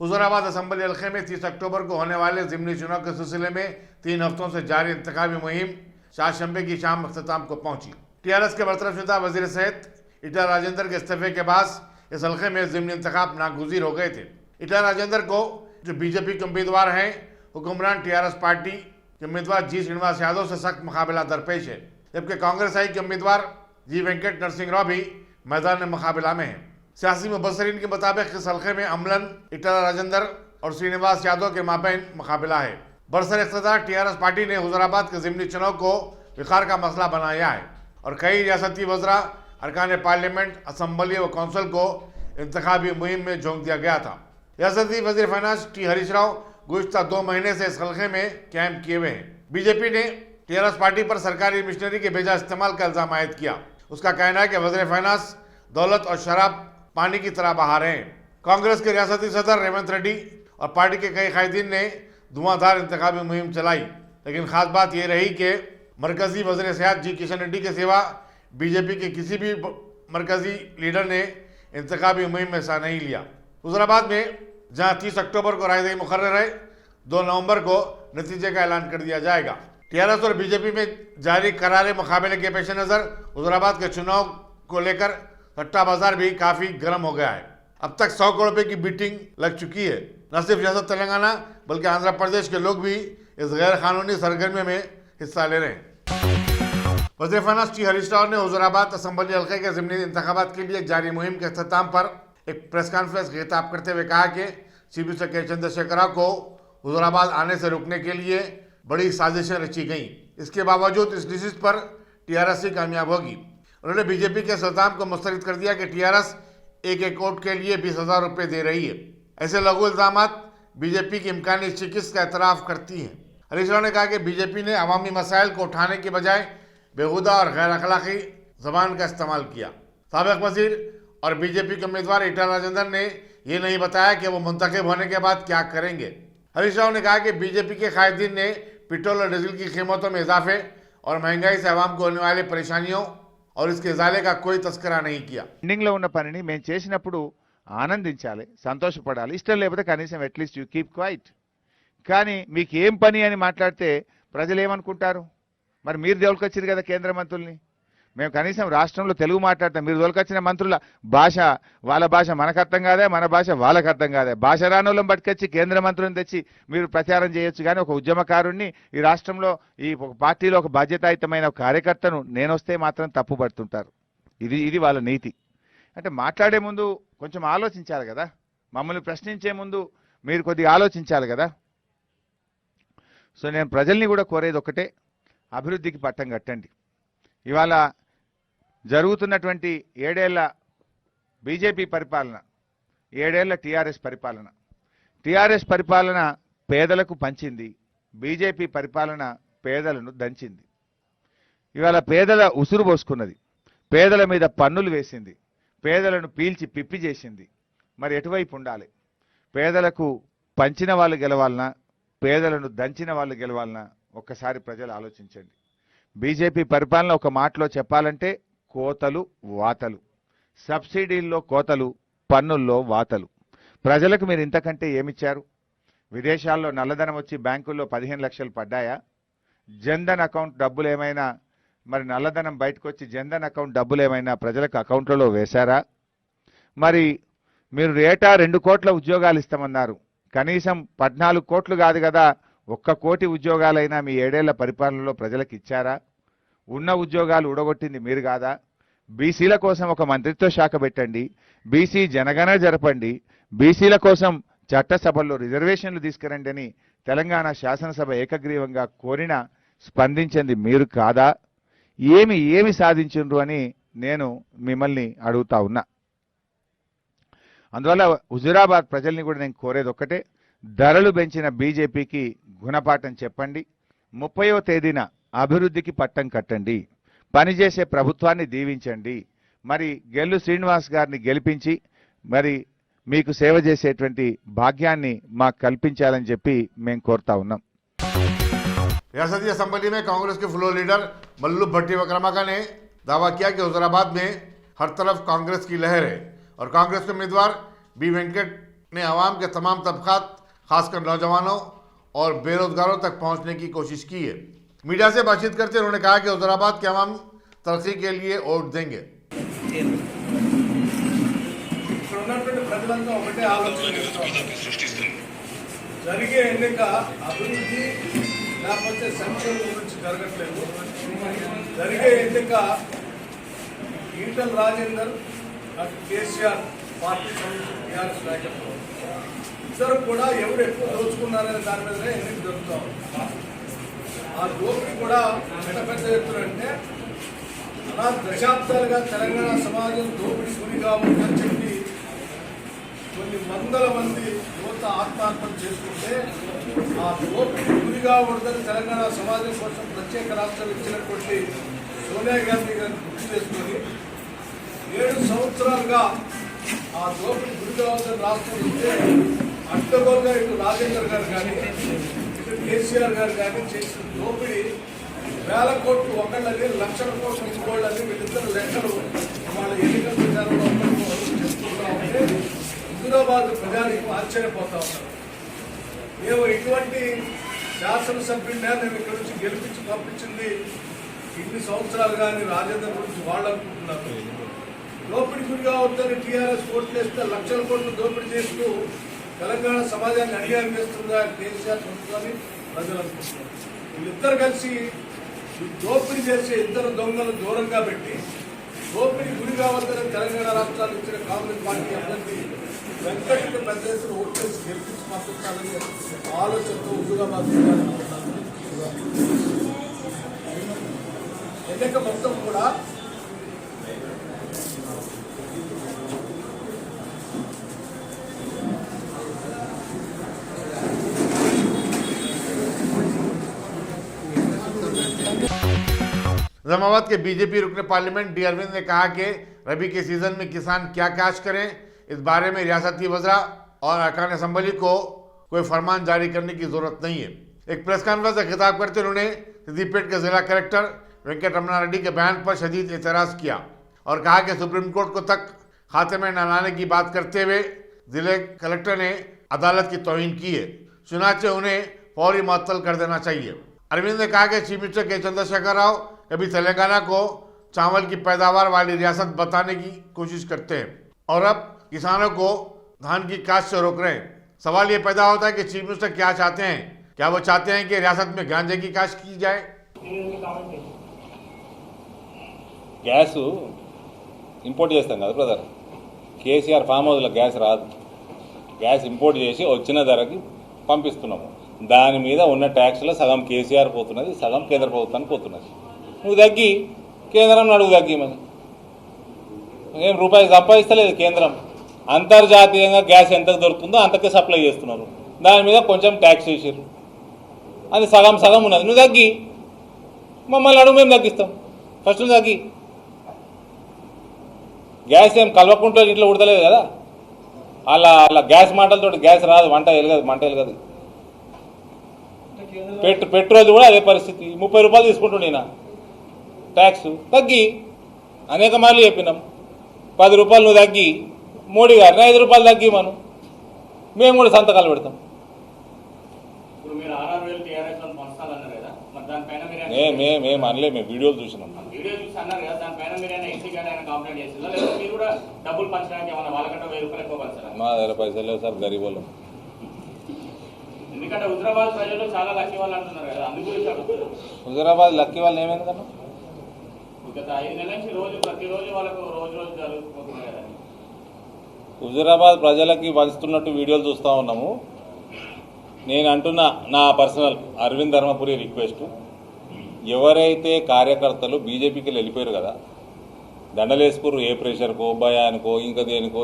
Huzurabad assembly हल्के में 30 अक्टूबर को होने वाले ज़िमनी चुनाव के सिलसिले में 3 हफ्तों से जारी इंतखाबी मुहिम शाशंबे की शाम अख्ताम को पहुंची। टीआरएस के बरतरफ शुदा वजीर सहित ईटा राजेंद्र के इस्तीफे के बाद इस हल्के में ज़िमनी इंतखाब नागुज़ीर हो गए थे। ईटा राजेंद्र को जो बीजेपी के उम्मीदवार हैं, हुक्मरान टीआरएस पार्टी के उम्मीदवार जी श्रीनिवास यादव से सख्त मुकाबला दरपेश है, जबकि कांग्रेस आई के उम्मीदवार जी वेंकट नरसिंह राव भी मैदान मुकाबला में है। सियासी मुबसरीन के मुताबिक इस हल्के में अमलन ईटा राजेंद्र और श्रीनिवास यादव के माबैन मुकाबला है। बरसर इख्तियार टीआरएस पार्टी ने हुजूराबाद के ज़िमनी चुनाव को विखार का मसला बनाया है और कई रियासती वज़रा, अरकान पार्लियामेंट, असम्बली व कौंसिल को इंतखाबी मुहिम में झोंक दिया गया था। रियासती वज़ीर फाइनेंस टी हरीश राव गुज़िश्ता 2 महीने से इस हल्के में कैंप किए हुए हैं। बीजेपी ने टीआरएस पार्टी पर सरकारी मिशनरी के बेजा इस्तेमाल का इल्ज़ाम आयद किया। उसका कहना है कि वज़ीर फाइनेंस दौलत और शराब पानी की तरह बहा रहे हैं। कांग्रेस के रियासती सदर रेवंत रेड्डी और पार्टी के कई कायदीन ने धुआंधार इंतखाबी मुहिम चलाई, लेकिन खास बात यह रही कि मरकजी वज़ीर सेहत जी किशन रेड्डी के सिवा बीजेपी के किसी भी मरकजी लीडर ने इंतखाबी मुहिम में हिस्सा नहीं लिया। हुजूराबाद में जहां 30 अक्टूबर को रायदही मुकर्रर है, 2 नवंबर को नतीजे का ऐलान कर दिया जाएगा। टीआरएस और बीजेपी में जारी करारे मुकाबले के पेश नज़र हुजूराबाद के चुनाव को लेकर सट्टा बाजार भी काफ़ी गर्म हो गया है। अब तक 100 करोड़ रुपए की बीटिंग लग चुकी है। न सिर्फ रियासत तेलंगाना बल्कि आंध्र प्रदेश के लोग भी इस गैर कानूनी सरगर्मी में हिस्सा ले रहे हैं। वज़ीर फाइनेंस टी हरीश राव ने हुजूराबाद असेंबली हल्के के ज़िमनी इंतखाबात के लिए जारी मुहिम के अख्ताम पर एक प्रेस कॉन्फ्रेंस खिताब करते हुए कहा कि CP के चंद्रशेखर राव को हुजूराबाद आने से रोकने के लिए बड़ी साजिशें रची गई। इसके बावजूद इस डिसीज पर टीआरएस ही कामयाब होगी। उन्होंने बीजेपी के इल्ज़ाम को मुस्तरद कर दिया कि टीआरएस एक वोट के लिए 20,000 रुपये दे रही है। ऐसे लघु इल्ज़ामात बीजेपी की इम्कानी शिकस्त का एतराफ़ करती हैं। हरीश राव ने कहा कि बीजेपी ने अवामी मसाइल को उठाने के बजाय बेहुदा और गैर अखलाकी जबान का इस्तेमाल किया। साबिक़ वज़ीर और बीजेपी के उम्मीदवार ईटा राजेंद्र ने यह नहीं बताया कि वो मुंतखब होने के बाद क्या करेंगे। हरीश राव ने कहा कि बीजेपी के कायदीन ने पेट्रोल और डीजल की कीमतों में इजाफे और महंगाई से आवाम को होने वाली परेशानियों और इसके इजाले का कोई तस्करा नहीं किया। ఎండింగ్ లో ఉన్న పనిని మేము చేసినప్పుడు ఆనందించాలి, సంతోషపడాలి. ఇష్టం లేకపోతే కనీసం అట్లీస్ట్ యూ కీప్ క్వైట్. కానీ మీకు ఏం పని అని మాట్లాడితే ప్రజలు ఏమనుకుంటారు? మరి మీరు దొలకొచ్చారు కదా కేంద్ర మంత్రుల్ని. మేము కనీసం రాష్ట్రంలో తెలుగు మాట్లాడతాం. మీరు దొలకొచ్చిన మంత్రుల భాష వాళ్ళ భాష మనకు అర్థం కాదే, మన భాష వాళ్ళకి అర్థం కాదే. భాష రానోళ్ళం పట్టుకొచ్చి కేంద్ర మంత్రులను తెచ్చి మీరు ప్రచారం చేయొచ్చు. కానీ ఒక ఉద్యమకారుణ్ణి ఈ రాష్ట్రంలో ఈ పార్టీలో ఒక బాధ్యతాయుతమైన కార్యకర్తను నేను వస్తే మాత్రం తప్పు పడుతుంటారు. ఇది వాళ్ళ నీతి. అంటే మాట్లాడే ముందు కొంచెం ఆలోచించాలి కదా. మమ్మల్ని ప్రశ్నించే ముందు మీరు కొద్దిగా ఆలోచించాలి కదా. సో నేను ప్రజల్ని కూడా కోరేది ఒకటే, అభివృద్ధికి పట్టం కట్టండి. ఇవాళ జరుగుతున్నటువంటి 7 ఏళ్ల బీజేపీ పరిపాలన, 7 ఏళ్ల టీఆర్ఎస్ పరిపాలన పేదలకు పంచింది. బీజేపీ పరిపాలన పేదలను దంచింది. ఇవాళ పేదల ఉసురు పోసుకున్నది, పేదల మీద పన్నులు వేసింది, పేదలను పీల్చి పిప్పి చేసింది. మరి ఎటువైపు ఉండాలి? పేదలకు పంచిన వాళ్ళు గెలవాలనా, పేదలను దంచిన వాళ్ళు గెలవాలనా? ఒక్కసారి ప్రజలు ఆలోచించండి. బీజేపీ పరిపాలన ఒక మాటలో చెప్పాలంటే కోతలు వాతలు, సబ్సిడీల్లో కోతలు, పన్నుల్లో వాతలు. ప్రజలకు మీరు ఇంతకంటే ఏమిచ్చారు? విదేశాల్లో నల్లధనం వచ్చి బ్యాంకుల్లో 15 లక్షలు పడ్డాయా? జన్ధన్ అకౌంట్ డబ్బులు ఏమైనా, మరి నల్లధనం బయటకు వచ్చి జన్ధన్ అకౌంట్ డబ్బులు ఏమైనా ప్రజలకు అకౌంట్లలో వేశారా? మరి మీరు ఏటా 2 కోట్ల ఉద్యోగాలు ఇస్తామన్నారు. కనీసం 14 కోట్లు కాదు కదా, 1 కోటి ఉద్యోగాలైనా మీ 7 ఏళ్ల పరిపాలనలో ప్రజలకు ఇచ్చారా? ఉన్న ఉద్యోగాలు ఊడగొట్టింది మీరు కాదా? బీసీల కోసం ఒక మంత్రిత్వ శాఖ పెట్టండి, బీసీ జనగణన జరపండి, బీసీల కోసం చట్టసభల్లో రిజర్వేషన్లు తీసుకురండి అని తెలంగాణ శాసనసభ ఏకగ్రీవంగా కోరిన స్పందించింది మీరు కాదా? ఏమి సాధించిండ్రు అని నేను మిమ్మల్ని అడుగుతా ఉన్నా. అందువల్ల హుజూరాబాద్ ప్రజల్ని కూడా నేను కోరేది ఒక్కటే, ధరలు పెంచిన బీజేపీకి గుణపాఠం చెప్పండి. 30వ తేదీన అభివృద్ధికి పట్టం కట్టండి, పనిచేసే ప్రభుత్వాన్ని దీవించండి. మరి గెల్లు శ్రీనివాస్ గారిని గెలిపించి మరి మీకు సేవ చేసేటువంటి భాగ్యాన్ని మాకు కల్పించాలని చెప్పి మేము కోరుతా ఉన్నాం. रियासती असम्बली में कांग्रेस के फ्लोर लीडर मल्लू भट्टी विक्रमार्का ने दावा किया कि हुजूराबाद में हर तरफ कांग्रेस की लहर है और कांग्रेस के उम्मीदवार बी वेंकट ने अवाम के तमाम तबकात खासकर नौजवानों और बेरोजगारों तक पहुंचने की कोशिश की है। मीडिया से बातचीत करते उन्होंने कहा कि हुजूराबाद के अवाम तरक्की के लिए वोट देंगे। ప్రజలంతా ఒకటే ఆలోచన చేస్తున్నారు. జరిగే ఎన్నిక అభివృద్ధి లేకపోతే సంక్షేమం గురించి జరగట్లేదు. జరిగే ఎన్నిక ఈటల రాజేందర్ అటు కేసీఆర్ పార్టీ సంబంధించిన టీఆర్ఎస్ నాయకత్వం ఇద్దరు కూడా ఎవరు ఎక్కువ దోచుకున్నారనే దాని మీదనే ఎన్నిక జరుగుతూ ఉంది. ఆ దోపిడీ కూడా ఎంత పెద్ద ఎత్తున అంటే అలా దశాబ్దాలుగా తెలంగాణ సమాజం దోపిడీ గురిగా ఉందని చెప్పి కొన్ని వందల మంది యువత ఆత్మహత్యలు చేసుకుంటే ఆ దోపిడీ గురిగా ఉండదని తెలంగాణ సమాజం కోసం ప్రత్యేక రాష్ట్రాలు ఇచ్చినటువంటి సోనియా గాంధీ గారిని గుర్తు చేసుకొని 7 సంవత్సరాలుగా ఆ దోపిడీ గురిగా ఉందని రాష్ట్రం ఇస్తే అడ్డగోలుగా ఇటు రాజేందర్ గారు కానీ ఇటు కేసీఆర్ గారు కానీ చేసిన దోపిడీ వేల కోట్లు ఒకళ్ళని లక్షల కోట్లు ఇంకోళ్ళని వీళ్ళిద్దరు లెక్కలు వాళ్ళ ఎన్నికల ప్రచారంలో చెప్తుంటా ఉంటే హుజూరాబాద్ ప్రజానికి ఆశ్చర్యపోతా ఉన్నారు. మేము ఇటువంటి శాసనసభ్యుడినే మేము ఇక్కడ నుంచి గెలిపించి పంపించింది ఇన్ని సంవత్సరాలు కానీ రాజేందర్ గురించి వాళ్ళు అనుకుంటున్నారు. దోపిడీ గురిగా అవుతుందని టీఆర్ఎస్ కోట్లు వేస్తే లక్షల కోట్లు దోపిడీ చేస్తూ తెలంగాణ సమాజాన్ని అన్యాయం చేస్తుందా కేసీఆర్ ప్రభుత్వాన్ని ప్రజలు అనుకుంటున్నారు. వీళ్ళిద్దరు కలిసి దోపిడీ చేసే ఇద్దరు దొంగలు దూరంగా పెట్టి దోపిడీ గురి కావద్దని తెలంగాణ రాష్ట్రాలు ఇచ్చిన కాంగ్రెస్ పార్టీ అభ్యర్థి వెంకటరెడ్డి పెద్ద ఎత్తున ఓటు చేసి గెలిపించి పంపించాలని ఆలోచనతో హుజూరాబాద్ ఎన్నిక మొత్తం కూడా निजामाबाद के बीजेपी रुकने पार्लियामेंट डी अरविंद ने कहा कि रबी के सीजन में किसान क्या काश करें, इस बारे में रियासती वज़रा और अरकान असम्बली को कोई फरमान जारी करने की जरूरत नहीं है। एक प्रेस कॉन्फ्रेंस से खिताब करते उन्होंने सिद्दीपेट के जिला कलेक्टर वेंकट रमना रेड्डी के बयान पर शदीद एतराज़ किया और कहा कि सुप्रीम कोर्ट को तक खाते में न लाने की बात करते हुए जिले कलेक्टर ने अदालत की तौहीन की है। चुनाचे उन्हें फौरी मुअत्तल कर देना चाहिए। अरविंद ने कहा कि चीफ मिनिस्टर के चंद्रशेखर राव कभी तेलंगाना को चावल की पैदावार वाली रियासत बताने की कोशिश करते हैं और अब किसानों को धान की काश्त से रोक रहे हैं। सवाल ये पैदा होता है कि चीफ मिनिस्टर क्या चाहते हैं? क्या वो चाहते हैं कि रियासत में गांजे की काश्त की जाए? గ్యాస్ ఇంపోర్ట్ చేస్తాం కదా బ్రదర్. కేసీఆర్ ఫామ్ హౌస్లో గ్యాస్ రాదు. గ్యాస్ ఇంపోర్ట్ చేసి వచ్చిన ధరకి పంపిస్తున్నాము. దాని మీద ఉన్న ట్యాక్స్లో సగం కేసీఆర్ పోతున్నది, సగం కేంద్ర ప్రభుత్వానికి పోతున్నది. నువ్వు తగ్గి కేంద్రం అడుగు తగ్గి మరి ఏం రూపాయి సంపాదిస్తలేదు కేంద్రం. అంతర్జాతీయంగా గ్యాస్ ఎంతకు దొరుకుతుందో అంతకే సప్లై చేస్తున్నారు. దాని మీద కొంచెం ట్యాక్స్ చేసారు, అది సగం సగం ఉన్నది. నువ్వు తగ్గి మమ్మల్ని అడుగు, మేము తగ్గిస్తాం. ఫస్ట్ నువ్వు తగ్గి. గ్యాస్ ఏం కలవకుంటూ ఇంట్లో ఉడతలేదు కదా. అలా గ్యాస్ మాటలతో గ్యాస్ రాదు, మంట వెలగదు. పెట్రోల్ కూడా అదే పరిస్థితి. 30 రూపాయలు తీసుకుంటుండే ట్యాక్స్. తగ్గి అనేక మార్లు చెప్పినాం. 10 రూపాయలు నువ్వు తగ్గి, మోడీ గారిని 5 రూపాయలు తగ్గి మనం మేము కూడా సంతకాలు పెడతాం. మేము అనలే, మేము వీడియోలు చూసినాం. మా దగ్గర పైసలు లేవు సార్, గరీబ్ వాళ్ళం. ఎందుకంటే హుజూరాబాద్ ప్రజలు చాలా లక్కీ వాళ్ళు అంటున్నారు కదా, అందుకు హుజూరాబాద్ లక్కీ వాళ్ళు ఏమైంది కదా, గత 5 నెలల నుంచి ప్రతిరోజు వాళ్ళకు రోజు జరుగుతున్నాయి కదా. హుజూరాబాద్ ప్రజలకి పంచుతున్నట్టు వీడియోలు చూస్తూ ఉన్నాము. నేను అంటున్నా, నా పర్సనల్ అరవింద్ ధర్మపురి రిక్వెస్ట్, ఎవరైతే కార్యకర్తలు బీజేపీకి వెళ్ళిపోయారు కదా, దండలేసుకురు ఏ ప్రెషర్కో భయానికో ఇంకా దేనికో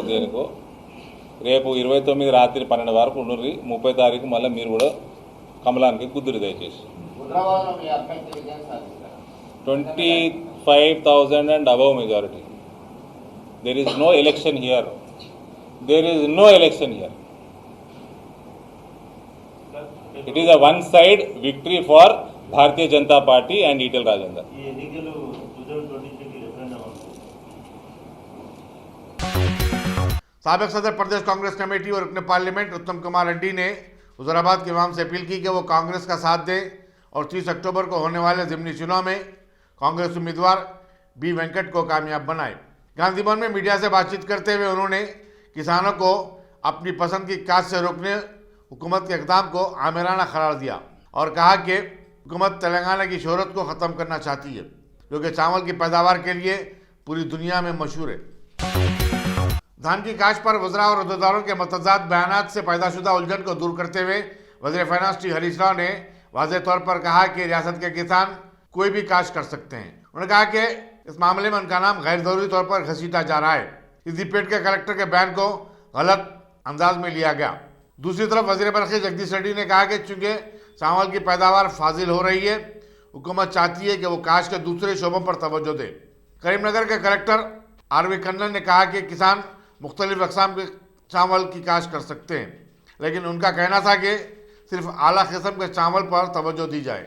రేపు 29 రాత్రి 12 వరకు ఉండుర్రి. 30 తారీఖు మళ్ళీ మీరు కూడా కమలానికి కుదురు దయచేసి. 25,000 and above majority. There is no election here. It is a one-side victory for Bharatiya Janata Party and Etel Rajendra. साबिक सदर प्रदेश कांग्रेस कमेटी और रुकन पार्लियामेंट उत्तम कुमार रेड्डी ने हुजूराबाद के इमाम से अपील की कि वो कांग्रेस का साथ दें और 30 अक्टूबर को होने वाले ज़िमनी चुनाव में कांग्रेस उम्मीदवार बी वेंकट को कामयाब बनाए। गांधी भवन में मीडिया से बातचीत करते हुए उन्होंने किसानों को अपनी पसंद की काश्त से रोकने हुकूमत के इक़दाम को आमिराना करार दिया और कहा कि हुकूमत तेलंगाना की शोहरत को ख़त्म करना चाहती है, जो कि चावल की पैदावार के लिए पूरी दुनिया में मशहूर है। धान की काश्त पर वज़रा और अहदेदारों के मतजाद बयानात से पैदाशुदा उलझन को दूर करते हुए वज़ीर फाइनेंस श्री हरीश राव ने वाज़ेह तौर पर कहा कि रियासत के किसान कोई भी काश्त कर सकते हैं। उन्होंने कहा कि इस मामले में उनका नाम गैर ज़रूरी तौर पर घसीटा जा रहा है। सिद्दीपेट के कलेक्टर के बयान को गलत अंदाज में लिया गया। दूसरी तरफ वज़ीर बरखी जगदीश रेड्डी ने कहा कि चूँकि चावल की पैदावार फाजिल हो रही है, हुकूमत चाहती है कि वो काश्त के दूसरे शोबों पर तवज्जो दे। करीमनगर के कलेक्टर आरवी कन्नन ने कहा कि किसान मुख्तलिफ अक़साम के चावल की काश्त कर सकते हैं, लेकिन उनका कहना था कि सिर्फ आला किस्म के चावल पर तवज्जो दी जाए।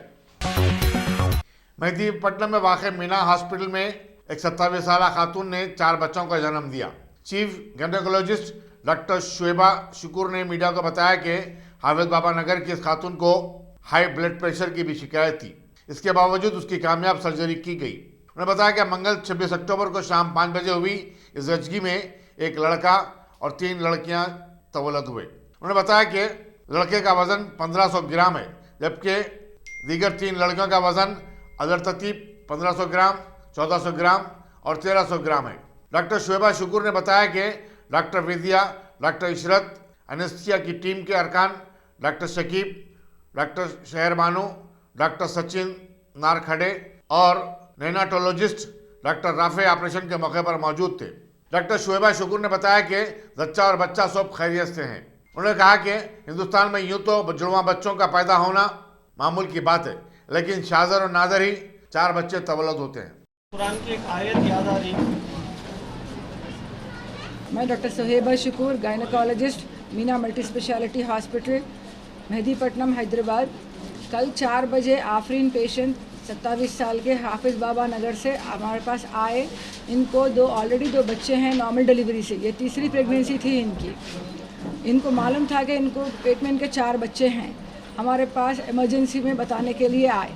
मेहदीपट्टनम में वाक़ मीना हॉस्पिटल में एक 27 साल खातून ने 4 बच्चों का जन्म दिया। चीफ गायनेकोलॉजिस्ट डॉक्टर शुएबा शुक्र ने मीडिया को बताया कि हाफिज बाबा नगर की इस खातून को हाई ब्लड प्रेशर की भी शिकायत थी। इसके बावजूद उसकी कामयाब सर्जरी की गई। उन्होंने बताया कि मंगल 26 अक्टूबर को शाम 5 बजे हुई इस जचगी में एक लड़का और 3 लड़कियां तवल्लुद हुए। उन्होंने बताया कि लड़के का वजन 1500 ग्राम है, जबकि दीगर 3 लड़कियों का वजन अदर तरतीब 1500 ग्राम, 1400 ग्राम और 1300 ग्राम है। डॉक्टर शुएबा शुक्र ने बताया कि डॉक्टर विद्या, डॉक्टर इशरत, एनेस्थीसिया की टीम के अरकान डॉक्टर शकीब, डॉक्टर शहर बानो, डॉक्टर सचिन नारखड़े और नेनाटोलॉजिस्ट डॉक्टर राफे ऑपरेशन के मौके पर मौजूद थे। डॉक्टर शुएबा शुक्र ने बताया कि जच्चा और बच्चा सब खैरियत से हैं। उन्होंने कहा कि हिंदुस्तान में यूँ तो जुड़वा बच्चों का पैदा होना मामूल की बात है, लेकिन शाजर और नादर ही 4 बच्चे तवल्लुद होते हैं। कुरान की एक आयत याद आ रही। मैं डॉक्टर सुहेबा शुक्र, gynaecologist, Meena multi speciality hospital, Mehdipatnam, Hyderabad. कल 4 बजे आफरीन पेशेंट 27 साल के हाफिज बाबा नगर से हमारे पास आए। इनको ऑलरेडी 2 बच्चे हैं नॉर्मल डिलीवरी से, ये तीसरी प्रेगनेंसी थी इनकी। इनको मालूम था कि इनको पेट में इनके 4 बच्चे हैं। हमारे पास इमरजेंसी में बताने के लिए आए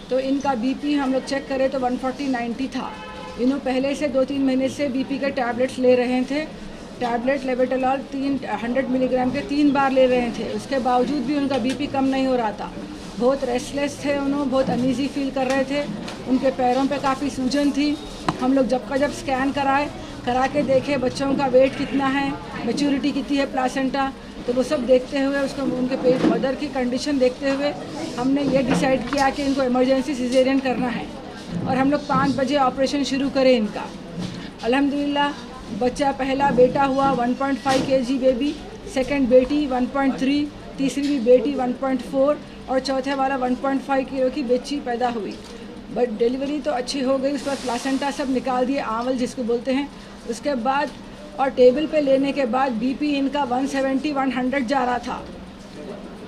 तो इनका बीपी हम लोग चेक करें तो 140/90 था। इन्हों पहले से 2-3 महीने से बीपी के टैबलेट्स ले रहे थे। टैबलेट लेबेटालॉल 100 मिलीग्राम के 3 बार ले रहे थे। उसके बावजूद भी उनका बीपी कम नहीं हो रहा था। बहुत रेस्टलेस थे, उन्होंने बहुत अनईजी फील कर रहे थे। उनके पैरों पे काफ़ी सूजन थी। हम लोग जब स्कैन करा के देखे बच्चों का वेट कितना है, मैच्योरिटी कितनी है प्लासेंटा, तो वो सब देखते हुए उसको उनके पेट मदर की कंडीशन देखते हुए हमने ये डिसाइड किया कि इनको इमरजेंसी सिजेरियन करना है और हम लोग 5 बजे ऑपरेशन शुरू करें इनका। अल्हम्दुलिल्लाह बच्चा पहला बेटा हुआ 1.5 kg बेबी, सेकंड बेटी 1.3, तीसरी भी बेटी 1.4 और चौथे वाला 1.5 किलो की बच्ची पैदा हुई। बट डिलीवरी तो अच्छी हो गई। उसके बाद प्लासेंटा सब निकाल दिए, आंवल जिसको बोलते हैं। उसके बाद और टेबल पे लेने के बाद बीपी इनका 170-100 जा रहा था।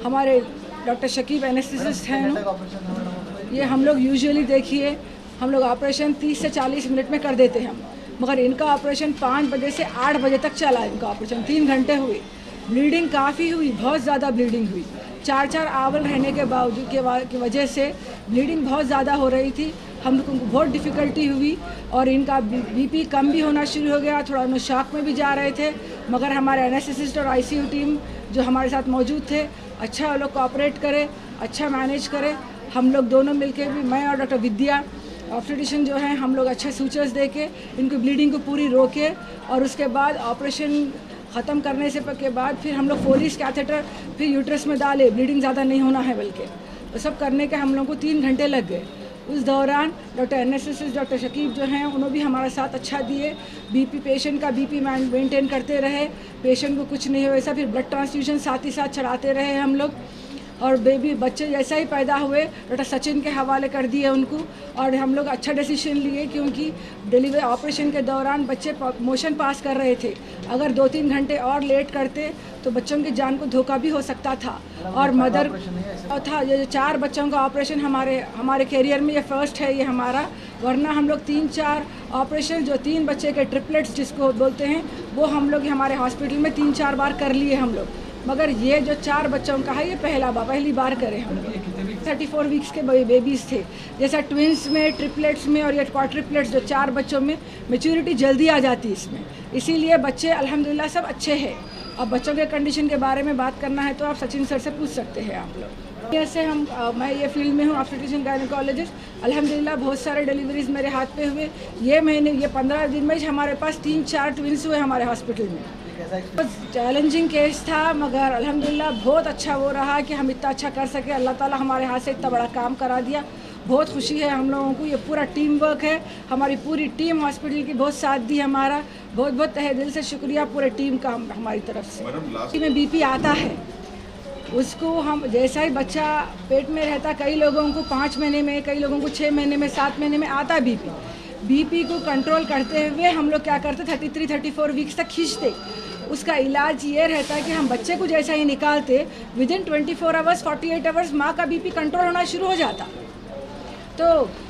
हमारे डॉक्टर शकीब एनेस्थेसिस्ट हैं। ये हम लोग यूजुअली देखिए हम लोग ऑपरेशन 30 से 40 मिनट में कर देते हैं, मगर इनका ऑपरेशन 5 बजे से 8 बजे तक चला। इनका ऑपरेशन 3 घंटे हुए। ब्लीडिंग काफ़ी हुई, बहुत ज़्यादा ब्लीडिंग हुई। 4 आंवल रहने के बावजूद की वजह से ब्लीडिंग बहुत ज़्यादा हो रही थी। हम लोगों को बहुत डिफ़िकल्टी हुई और इनका बीपी कम भी होना शुरू हो गया। थोड़ा उन्हें शॉक में भी जा रहे थे, मगर हमारे एनेस्थेसिस्ट और आईसीयू टीम जो हमारे साथ मौजूद थे, अच्छा वो लोग कोऑपरेट करे, अच्छा मैनेज करे। हम लोग दोनों मिलके भी, मैं और डॉक्टर विद्या ऑब्स्टेट्रिशियन जो है, हम लोग अच्छे सूचर्स दे के इनको ब्लीडिंग को पूरी रोके और उसके बाद ऑपरेशन ख़त्म करने से के बाद फिर हम लोग फोलिस कैथेटर फिर यूट्रस में डाले, ब्लीडिंग ज़्यादा नहीं होना है बल्कि। वो सब करने के हम लोग को 3 घंटे लग गए। उस दौरान डॉक्टर एनेस्थेसिस्ट डॉक्टर शकीब जो हैं उन्होंने भी हमारा साथ अच्छा दिए। बीपी पेशेंट का बीपी मेंटेन करते रहे, पेशेंट को कुछ नहीं हो वैसा। फिर ब्लड ट्रांसफ्यूजन साथ ही साथ चढ़ाते रहे हम लोग। और बेबी बच्चे जैसा ही पैदा हुए डॉक्टर सचिन के हवाले कर दिए उनको। और हम लोग अच्छा डिसीजन लिए क्योंकि डिलीवरी ऑपरेशन के दौरान बच्चे मोशन पास कर रहे थे। अगर 2-3 घंटे और लेट करते तो बच्चों की जान को धोखा भी हो सकता था। और मदर था ये 4 बच्चों का ऑपरेशन हमारे कैरियर में ये फर्स्ट है ये हमारा। वरना हम लोग 3-4 ऑपरेशन जो 3 बच्चे के ट्रिपलेट्स जिसको बोलते हैं वो हम लोग हमारे हॉस्पिटल में 3-4 बार कर लिए हम लोग, मगर ये जो 4 बच्चों का है ये पहली बार करे हम लोग। 34 वीक्स के बेबीज़ थे, जैसा ट्विंस में, ट्रिपलेट्स में और ये क्वाड्रिपलेट्स जो 4 बच्चों में मैच्योरिटी जल्दी आ जाती है इसमें, इसीलिए बच्चे अल्हम्दुलिल्लाह सब अच्छे हैं। अब बच्चों के कंडीशन के बारे में बात करना है तो आप सचिन सर से पूछ सकते हैं आप लोग। जैसे मैं ये फील्ड में हूँ ऑब्स्टेट्रिशियन गायनेकोलॉजिस्ट, अल्हम्दुलिल्लाह बहुत सारे डिलीवरीज मेरे हाथ पे हुए। ये 15 दिन में हमारे पास 3-4 ट्विंस हुए हमारे हॉस्पिटल में। बहुत चैलेंजिंग केस था मगर अल्हम्दुलिल्लाह बहुत अच्छा वो रहा कि हम इतना अच्छा कर सके। अल्लाह ताला हमारे हाथ से इतना बड़ा काम करा दिया, बहुत खुशी है हम लोगों को। ये पूरा टीम वर्क है, हमारी पूरी टीम हॉस्पिटल की बहुत साथ दी हमारा, बहुत बहुत तहे दिल से शुक्रिया पूरे टीम का हमारी तरफ से। में बीपी आता है उसको हम जैसा ही बच्चा पेट में रहता, कई लोगों को 5 महीने में, कई लोगों को 6 महीने में, 7 महीने में आता है बीपी को कंट्रोल करते हुए हम लोग क्या करते 33-34 वीक्स तक खींचते। उसका इलाज ये रहता है कि हम बच्चे को जैसा ही निकालते विदिन 24 आवर्स 48 आवर्स माँ का बीपी कंट्रोल होना शुरू हो जाता। तो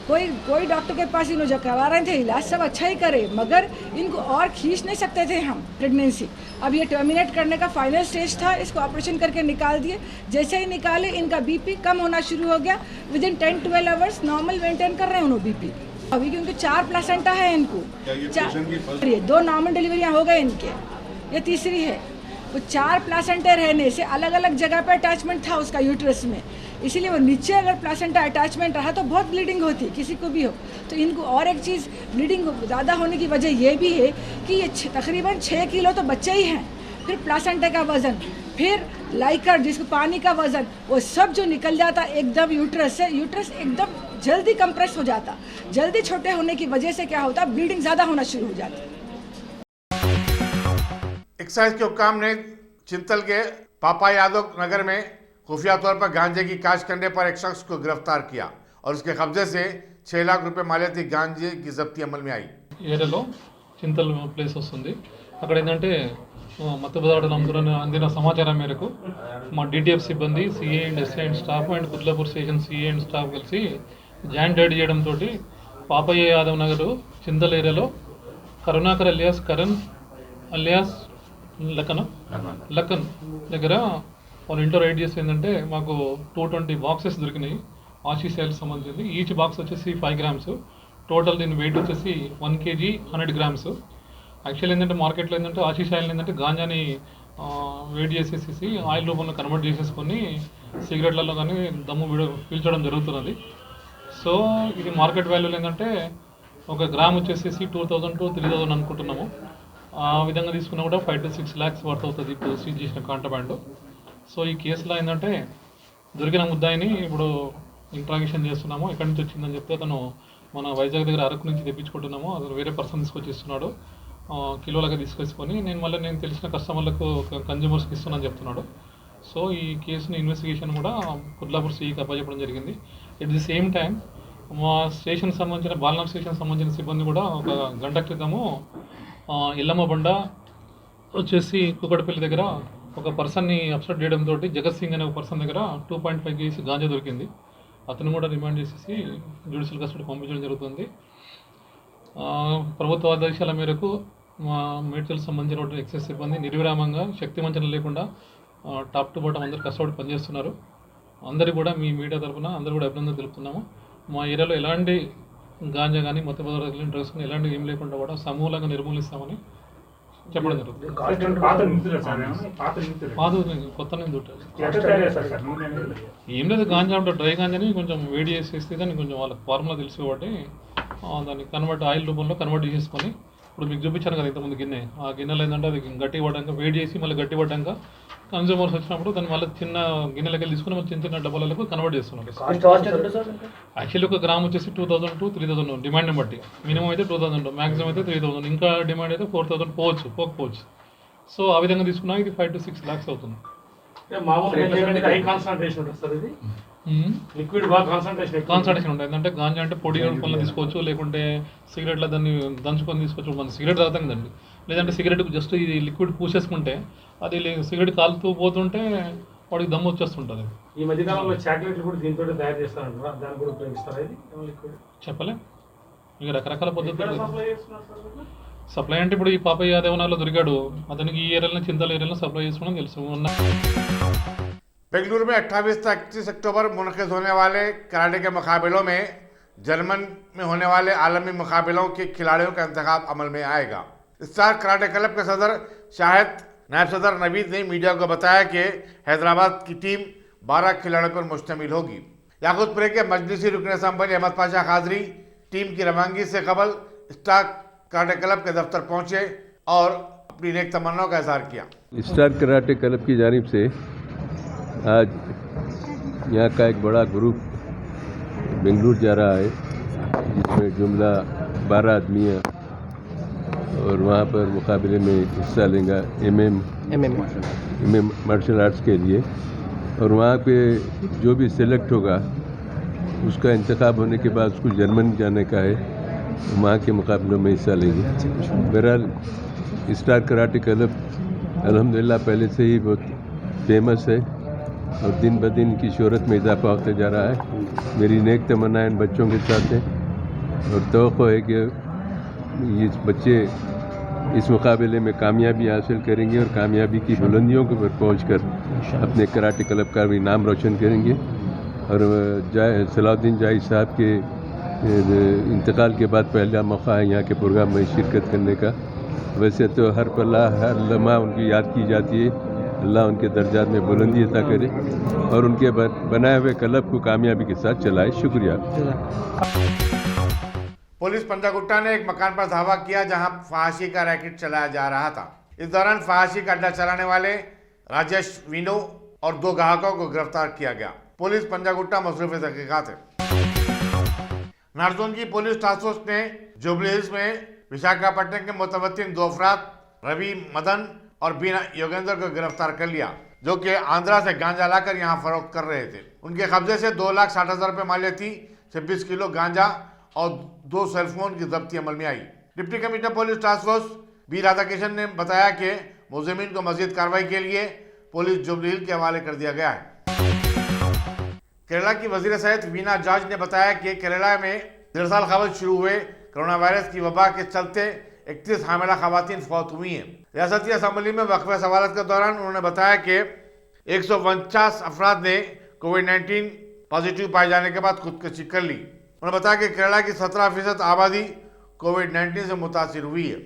कोई डॉक्टर के पास इन जो करवा रहे थे इलाज सब अच्छा ही करे, मगर इनको और खींच नहीं सकते थे हम प्रेगनेंसी। अब ये टर्मिनेट करने का फाइनल स्टेज था, इसको ऑपरेशन करके निकाल दिए। जैसे ही निकाले इनका बीपी कम होना शुरू हो गया, विदिन 10-12 आवर्स नॉर्मल मेंटेन कर रहे हैं उन्होंने बीपी। अभी क्योंकि 4 प्लासेंटा है इनको, 2 नॉर्मल डिलीवरियाँ हो गए इनके, ये तीसरी है। वो 4 प्लासेंटा रहने से अलग अलग जगह पर अटैचमेंट था उसका यूट्रस में, इसीलिए वो नीचे अगर प्लासेंटा अटैचमेंट रहा तो बहुत ब्लीडिंग होती किसी को भी हो। तो इनको और एक चीज़ ब्लीडिंग ज़्यादा होने की वजह ये भी है कि ये तकरीबन 6 किलो तो बच्चे ही हैं, फिर प्लासेंटा का वज़न, फिर लाइकर जिसको पानी का वज़न, वो सब जो निकल जाता एकदम यूट्रस से, यूट्रस एकदम जल्दी कंप्रेस हो जाता। जल्दी छोटे होने की वजह से क्या होता, ब्लीडिंग ज़्यादा होना शुरू हो जाती। एक्साइज के हुक्काम ने चिंतल के पापा यादव नगर में खुफिया तौर पर गांजे की काश करने पर एक शख्स को गिरफ्तार किया और उसके कब्जे से 6 लाख रुपए मालियती गांजे की जब्ती अमल में आई। ఏరియాలో చింతల్ ప్లేస్ వస్తుంది, అక్కడ ఏంటంటే మత్తు పదార్థాలు అమ్ముతున్న అందిన సమాచారం మేరకు మా డిటిఎఫ్ సిబ్బంది, CI and SI and staff and Kutlapur station CI and staff కలిసి జాయింట్ రైడ్ చేయడంతో పాపయ్య యాదవ్ నగర్ చింతల్ ఏరియాలో కరుణాకర్ అలియాస్ కరణ్ అలియాస్ లక్కన్ దగ్గర వాళ్ళు ఇంట్లో రైడ్ చేసి ఏంటంటే మాకు 220 బాక్సెస్ దొరికినాయి ఆశీస్ ఆయిల్ సంబంధించింది. ఈచ్ బాక్స్ వచ్చేసి 5 గ్రామ్స్, టోటల్ దీని వెయిట్ వచ్చేసి 1 kg 100 గ్రామ్స్. యాక్చువల్ ఏంటంటే మార్కెట్లో ఏంటంటే ఆశీస్ ఆయిల్ ఏంటంటే గాంజాని వేడి చేసేసి ఆయిల్ రూపంలో కన్వర్ట్ చేసేసుకొని సిగరెట్లలో కానీ దమ్ము పీల్చడం జరుగుతున్నది. సో ఇది మార్కెట్ వాల్యూలు ఏంటంటే ఒక గ్రామ్ వచ్చేసి 2000 to 3000 అనుకుంటున్నాము. ఆ విధంగా తీసుకున్నా కూడా 5 to 6 lakhs వర్త్ అవుతుంది ఇప్పుడు సీజ్ చేసిన కాంట్రాబ్యాండ్. సో ఈ కేసులో ఏంటంటే దొరికిన ముద్దాయిని ఇప్పుడు ఇంట్రాగేషన్ చేస్తున్నాము. ఎక్కడి నుంచి వచ్చిందని చెప్తే అతను మన వైజాగ్ దగ్గర అరకు నుంచి తెప్పించుకుంటున్నాము. అతను వేరే పర్సన్ తీసుకొచ్చి ఇస్తున్నాడు, కిలోలుగా తీసుకొచ్చుకొని నేను తెలిసిన కస్టమర్లకు కన్జ్యూమర్స్కి ఇస్తున్నాను చెప్తున్నాడు. సో ఈ కేసుని ఇన్వెస్టిగేషన్ కూడా కుత్లాపూర్ సిఐకి అప్పచెప్పడం జరిగింది. ఎట్ ది సేమ్ టైం మా స్టేషన్ సంబంధించిన బాలనగర్ స్టేషన్ సంబంధించిన సిబ్బంది కూడా ఒక గంట క్రితము ఎల్లమ్మ బండ వచ్చేసి కూకట్పల్లి దగ్గర ఒక పర్సన్ని అబ్స్ట్రక్ట్ చేయడంతో జగత్ సింగ్ అనే ఒక పర్సన్ దగ్గర 2.5 kg గాంజా దొరికింది. అతను కూడా రిమాండ్ చేసేసి జ్యుడిషియల్ కస్టడీ పంపించడం జరుగుతుంది. ప్రభుత్వ ఆదేశాల మేరకు మా మేడ్చల్ సంబంధించిన ఎక్సైజ్ సిబ్బంది నిర్విరామంగా శక్తి వంచన లేకుండా టాప్ టు బాటం అందరు కష్టపడి పనిచేస్తున్నారు. అందరికీ కూడా మీ మీడియా తరఫున అందరూ కూడా అభినందన తెలుపుతున్నాము. మా ఏరియాలో ఎలాంటి గాంజా కానీ మత్తు పదార్థాలు డ్రగ్స్ కానీ ఎలాంటివి ఏం లేకుండా కూడా సమూలంగా నిర్మూలిస్తామని చెప్పడం జరుగుతుంది. పాత కొత్త ఏం లేదు, గాంజా అంటే డ్రై గాంజాని కొంచెం వేడి చేసేస్తే దాన్ని కొంచెం వాళ్ళకి ఫార్ములా తెలుసు కాబట్టి దాన్ని ఆయిల్ రూపంలో కన్వర్ట్ చేసేసుకొని ఇప్పుడు మీకు చూపించాను కదా ఇంతకుముందు గిన్నె, ఆ గిన్నెలో ఏంటంటే అది గట్టి పడ్డాక వేడి చేసి మళ్ళీ గట్టి పడ్డాక కన్జ్యూమర్స్ వచ్చినప్పుడు దాన్ని మళ్ళీ చిన్న గిన్నెలకి తీసుకుని మళ్ళీ చిన్న చిన్న డబ్బాలకు కన్వర్ట్ చేస్తున్నారు. యాక్చువల్లీ ఒక గ్రామ్ వచ్చేసి 2000 to 3000 డిమాండ్ని బట్టి, మినిమం అయితే 2000, మ్యాక్సిమం అయితే 3000, ఇంకా డిమాండ్ అయితే 4000 పోకపోవచ్చు. సో ఆ విధంగా తీసుకున్నా ఇది 5 to 6 lakhs అవుతుంది. కాన్సన్ట్రేషన్ ఉంటుంది. ఏంటంటే గాంజా అంటే పొడి రూపంలో తీసుకోవచ్చు, లేకుంటే సిగరెట్లో దాన్ని దంచుకొని తీసుకోవచ్చు. మన సిగరెట్ తాగుతాం కదండి, లేదంటే సిగరెట్ జస్ట్ ఇది లిక్విడ్ పూసేసుకుంటే అది సిగరెట్ కాలుతూ పోతుంటే వాడికి దమ్ము వచ్చేస్తుంటుంది. ఈ మధ్యకాలంలో చాక్లెట్లు కూడా దీంతో తయారు చేస్తారంటారా, దాన్ని కూడా ఉపయోగిస్తారా? ఇది చెప్పలే, ఇంకా రకరకాల పద్ధతులు. సప్లై అంటే ఇప్పుడు ఈ పాపయ్య యాదవనాలో దొరికాడు, అతనికి ఈ ఏరియాలో చింతల ఏరియాలో సప్లై చేసుకోవడం తెలుసు. बेंगलुरु में 28 से 31 अक्टूबर मुनक़िद होने वाले कराटे के मुकाबलों में जर्मन में होने वाले आलमी मुकाबलों के खिलाड़ियों का इंतखाब अमल में आएगा। स्टार कराटे क्लब के सदर शाहिद नायब सदर नवीद ने मीडिया को बताया कि हैदराबाद की टीम 12 खिलाड़ियों पर मुश्तमिल होगी। याकूतपुरे के मजलिसी रुकन असम्बली अहमद पाशा कादरी टीम की रवानगी से कबल स्टार कराटे क्लब के दफ्तर पहुंचे और अपनी नेक तमन्नाओं का इजहार किया। स्टार कराटे क्लब की जानिब से आज यहाँ का एक बड़ा ग्रुप बेंगलुरु जा रहा है, जिसमें जुमला 12 आदमी है और वहाँ पर मुकाबले में हिस्सा लेगा एमएम मार्शल आर्ट्स के लिए। और वहाँ पे जो भी सिलेक्ट होगा उसका इंतखाब होने के बाद उसको जर्मनी जाने का है, वहाँ के मुकाबलों में हिस्सा लेंगे। बहरहाल स्टार कराटे क्लब अल्हम्दुलिल्लाह पहले से ही बहुत फेमस है और दिन ब दिन की शोहरत में इजाफा होते जा रहा है। मेरी नेक तमन्ना इन बच्चों के साथ है और तवक्को है कि ये बच्चे इस मुकाबले में कामयाबी हासिल करेंगे और कामयाबी की बुलंदियों के ऊपर पहुँचकर अपने कराटे क्लब का भी नाम रोशन करेंगे। और सलाउद्दीन जाहिद साहब के इंतकाल के बाद पहला मौका है यहाँ के प्रोग्राम में शिरकत करने का। वैसे तो हर पल्ला हर लम्हा उनकी याद की जाती है। अल्लाह उनके दर्जात में बुलंदी अता करे और उनके बनाए हुए क्लब को कामयाबी के साथ चलाए। शुक्रिया। पुलिस पंजागुट्टा ने एक मकान पर धावा किया जहां फहाशी का रैकेट चलाया जा रहा था। इस दौरान फहाशी का अड्डा चलाने वाले राजेश वीनो और 2 ग्राहकों को गिरफ्तार किया गया। पुलिस पंजागुट्टा मसरूफ तहकीकात है। नारजोन की पुलिस टास्क फोर्स ने जुबली हिल्स में विशाखापट्टनम के मुतवत्तिन 2 अफराद रवि मदन और बीना योगेंद्र को गिरफ्तार कर लिया, जो कि आंध्रा से गांजा लाकर यहां फरोख्त कर रहे थे। उनके कब्जे से 2,60,000 रुपये मालियती 26 किलो गांजा और 2 सेलफोन की जब्ती अमल में आई। Deputy commissioner police task force B Radhakrishnan ने बताया कि मुलजिमीन को मजीद कार्रवाई के लिए पुलिस जुबली हिल के हवाले कर दिया गया है। केरला की वजीर सेहत वीना जॉर्ज ने बताया कि केरला में 1.5 साल कबल शुरू हुए कोरोना वायरस की वबा के चलते 31 हामिला खवातीन फौत हुई हैं। रियासती असम्बली में वक्फे सवालत के दौरान उन्होंने बताया कि 149 अफराद ने कोविड-19 पॉजिटिव पाए जाने के बाद खुदकुशी कर ली। उन्होंने बताया कि केरला की 17% आबादी कोविड-19 से मुतासिर हुई है।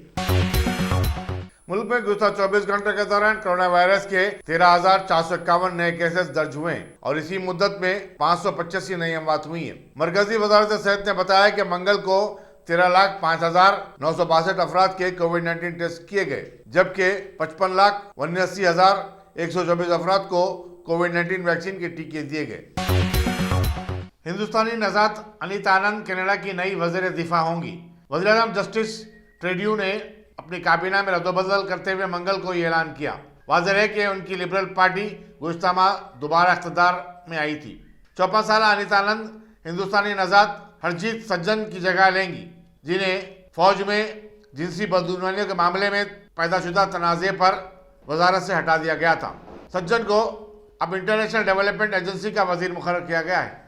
मुल्क में गुज़श्ता 24 घंटे के दौरान कोरोना वायरस के 13,451 नए केसेस दर्ज हुए और इसी मुद्दत में 585 नई अमवात हुई हैं। मरकजी वजारत सेहत ने बताया कि मंगल को 13,05,962 अफराद के कोविड-19 टेस्ट किए गए, जबकि 55,79,124 अफराद को कोविड-19 वैक्सीन के टीके दिए गए। हिंदुस्तानी नजात अनीता आनंद कनाडा की नई वज़ीर दिफा होंगी। वज़ीर-ए-आज़म जस्टिस ट्रूडो ने अपनी काबीना में रद्दबदल करते हुए मंगल को ये ऐलान किया। वाज़ेह है कि उनकी लिबरल पार्टी गुज़श्ता माह दोबारा इख्तियार में आई थी। 54 साल अनीता आनंद हिंदुस्तानी नजात हरजीत सज्जन की जगह लेंगी, जिन्हें फौज में जिनसी बदगुमानियों के मामले में पैदाशुदा तनाज़े पर वजारत से हटा दिया गया था। सज्जन को अब इंटरनेशनल डेवलपमेंट एजेंसी का वजीर मुकर्रर किया गया है।